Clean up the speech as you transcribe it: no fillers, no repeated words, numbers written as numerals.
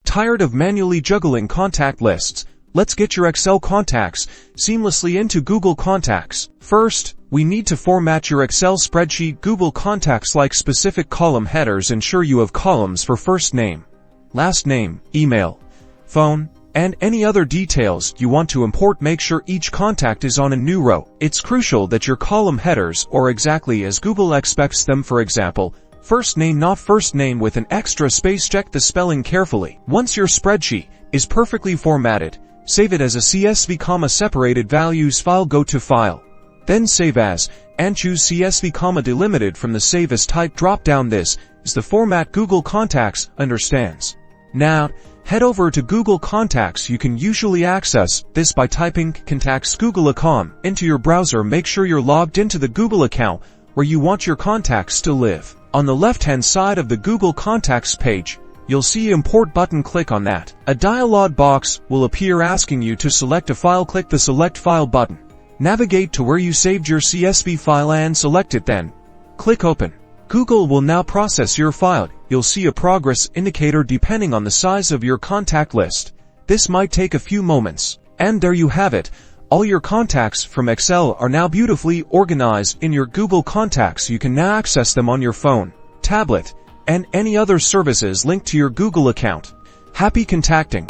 Tired of manually juggling contact lists? Let's get your Excel contacts seamlessly into Google Contacts. First, we need to format your Excel spreadsheet. Google Contacts like specific column headers. Ensure you have columns for first name, last name, email, phone, and any other details you want to import. Make sure each contact is on a new row. It's crucial that your column headers are exactly as Google expects them. For example, first name not first name with an extra space. Check the spelling carefully. Once your spreadsheet is perfectly formatted, save it as a CSV, separated values file. Go to File, then Save As, and choose CSV, delimited from the Save As type drop-down. This is the format Google Contacts understands. Now, head over to Google Contacts. You can usually access this by typing contacts Google.com into your browser. Make sure you're logged into the Google account where you want your contacts to live. On the left-hand side of the Google Contacts page, you'll see Import button. Click on that. A dialog box will appear asking you to select a file. Click the Select File button. Navigate to where you saved your CSV file and select it, then click Open. Google will now process your file. You'll see a progress indicator depending on the size of your contact list. This might take a few moments. And there you have it. All your contacts from Excel are now beautifully organized in your Google Contacts. You can now access them on your phone, tablet, and any other services linked to your Google account. Happy contacting!